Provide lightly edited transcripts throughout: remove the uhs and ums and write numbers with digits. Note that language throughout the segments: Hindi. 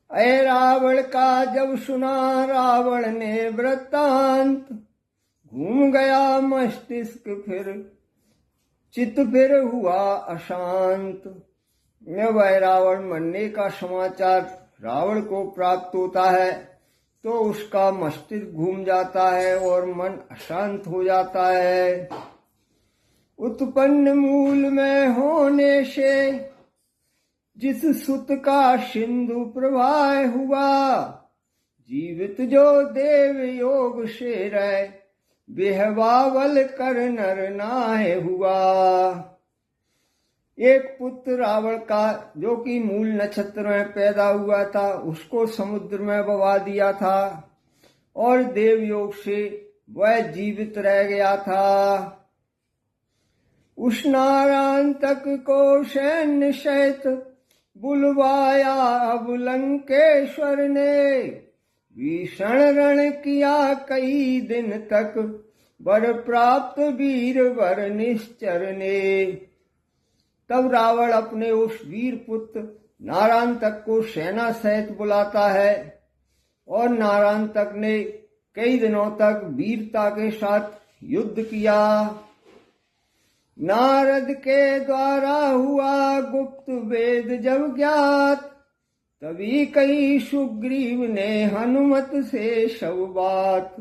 अय रावण का जब सुना रावण ने वृत्तांत, घूम गया मस्तिष्क फिर चित्त फिर हुआ अशांत। वह रावण मरने का समाचार रावण को प्राप्त होता है तो उसका मस्तिष्क घूम जाता है और मन अशांत हो जाता है। उत्पन्न मूल में होने से जिस सुत का सिंधु प्रवाह हुआ, जीवित जो देव योग से रह बेहवावल कर नर नाय हुआ। एक पुत्र रावण का जो कि मूल नक्षत्र में पैदा हुआ था, उसको समुद्र में बहा दिया था और देव योग से वह जीवित रह गया था। उस नारायण तक को सैन्य सहित बुलवाया अब लंकेश्वर ने, भीषण रण किया कई दिन तक वर प्राप्त वीर वर निश्चर ने। तब रावण अपने उस वीर पुत्र नारायण तक को सेना सहित बुलाता है और नारायण तक ने कई दिनों तक वीरता के साथ युद्ध किया। नारद के द्वारा हुआ गुप्त वेद जब ज्ञात, तभी कही सुग्रीव ने हनुमत से सब बात।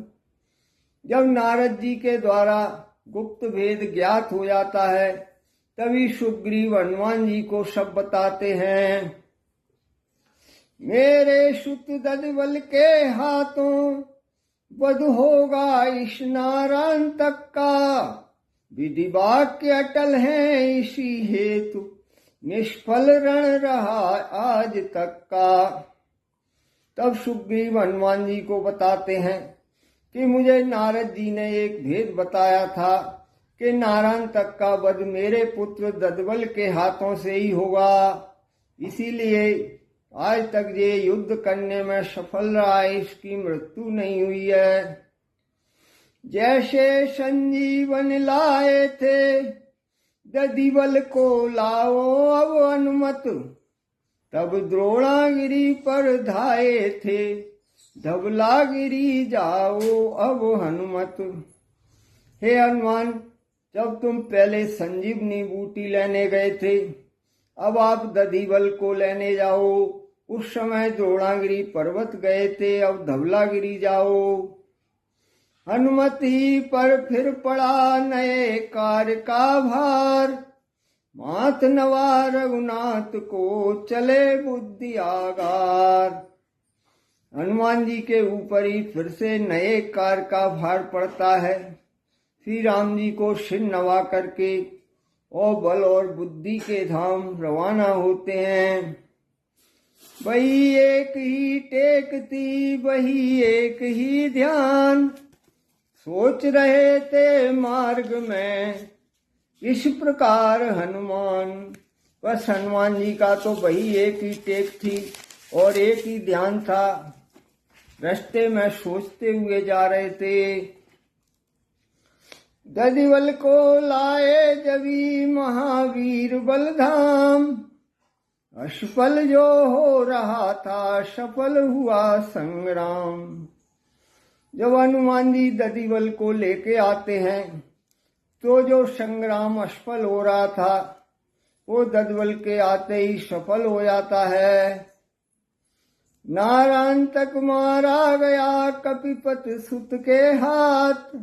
जब नारद जी के द्वारा गुप्त वेद ज्ञात हो जाता है तभी सुग्रीव हनुमान जी को सब बताते हैं। मेरे सुत ददबल के हाथों वध होगा इस नारायण तक का, विधि वाक्य अटल है इसी हेतु निष्फल रण रहा आज तक का। तब सुग्रीव हनुमान जी को बताते हैं कि मुझे नारद जी ने एक भेद बताया था कि नारायण तक का वध मेरे पुत्र ददबल के हाथों से ही होगा, इसीलिए आज तक ये युद्ध करने में सफल रहा, इसकी मृत्यु नहीं हुई है। जैसे संजीवन लाए थे ददिबल को लाओ अब अनुमत, तब द्रोणागिरी पर धाये थे धवलागिरी जाओ अब हनुमत। हे हनुमान, जब तुम पहले संजीवनी बूटी लेने गए थे, अब आप दधिबल को लेने जाओ। उस समय द्रोणागिरी पर्वत गए थे, अब धवलागिरी जाओ। हनुमति पर फिर पड़ा नए कार्य का भार, मात नवा रघुनाथ को चले बुद्धि आगार। हनुमान जी के ऊपर ही फिर से नए कार्य का भार पड़ता है। श्री राम जी को सिर नवा करके और बल और बुद्धि के धाम रवाना होते हैं। वही एक ही टेकती वही एक ही ध्यान, सोच रहे थे मार्ग में इस प्रकार हनुमान। बस हनुमान जी का तो वही एक ही टेक थी और एक ही ध्यान था, रास्ते में सोचते हुए जा रहे थे। दधिबल को लाए जबी महावीर बलधाम, असफल जो हो रहा था सफल हुआ संग्राम। जब हनुमान जी दधिबल को लेके आते हैं तो जो संग्राम असफल हो रहा था वो दधिबल के आते ही सफल हो जाता है। नारायण तक मारा गया कपिपत सुत के हाथ,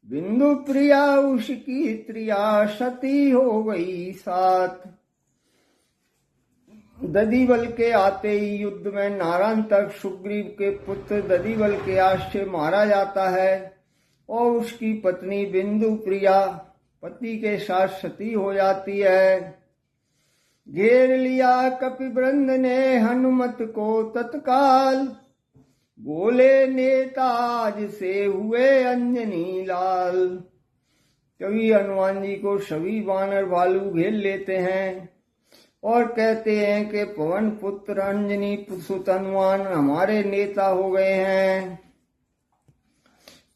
बिंदु प्रिया उसकी त्रिया सती हो गई साथ। दधिबल के आते ही युद्ध में नारायण तक सुग्रीव के पुत्र दधिबल के आश से मारा जाता है और उसकी पत्नी बिंदु प्रिया पति के साथ सती हो जाती है। घेर लिया कपिवृंद ने हनुमत को तत्काल, बोले नेता आज से हुए अंजनी लाल। कभी हनुमान जी को सभी वानर भालू घेर लेते हैं और कहते हैं कि पवन पुत्र अंजनी सुत हनुमान हमारे नेता हो गए हैं।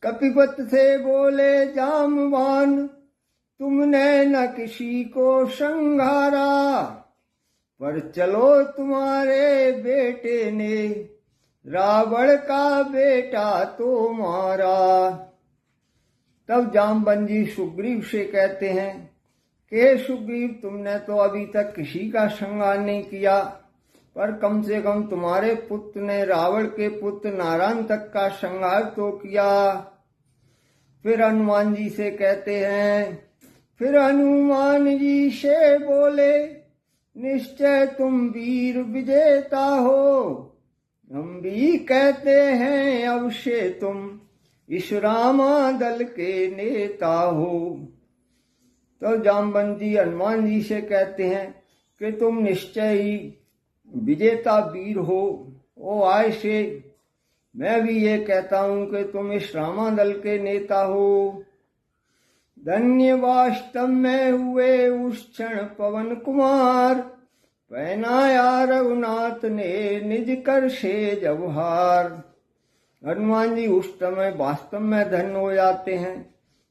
कपिपत से बोले जामवान, तुमने न किसी को संघारा, पर चलो तुम्हारे बेटे ने रावण का बेटा तो मारा। तब जामवंत जी सुग्रीव से कहते हैं कि सुग्रीव, तुमने तो अभी तक किसी का श्रृंगार नहीं किया, पर कम से कम तुम्हारे पुत्र ने रावण के पुत्र नारायण तक का श्रृंगार तो किया। फिर हनुमान जी से कहते हैं, फिर हनुमान जी से बोले, निश्चय तुम वीर विजेता हो, हम भी कहते हैं अवश्य तुम इस रामा दल के नेता हो। तो जामवंत जी हनुमान जी से कहते हैं कि तुम निश्चय ही विजेता वीर हो। ओ आय से मैं भी ये कहता हूं कि तुम इस रामा दल के नेता हो। धन्य वास्तव में हुए उस क्षण पवन कुमार, पहनाया रघुनाथ ने निज कर से जबहार। हनुमान जी उस समय वास्तव में धन्य हो जाते हैं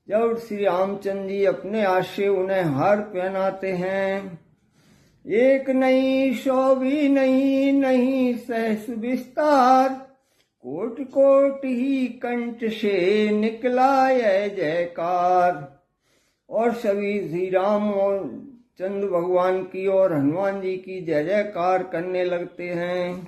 जब श्री रामचंद्र जी अपने हाथ से उन्हें हार पहनाते हैं। एक नहीं, सौ भी नहीं, नहीं सहस विस्तार, कोटि कोटि ही कंठ से निकला यह जयकार। और सभी श्री राम और चंद्र भगवान की और हनुमान जी की जय जयकार करने लगते हैं।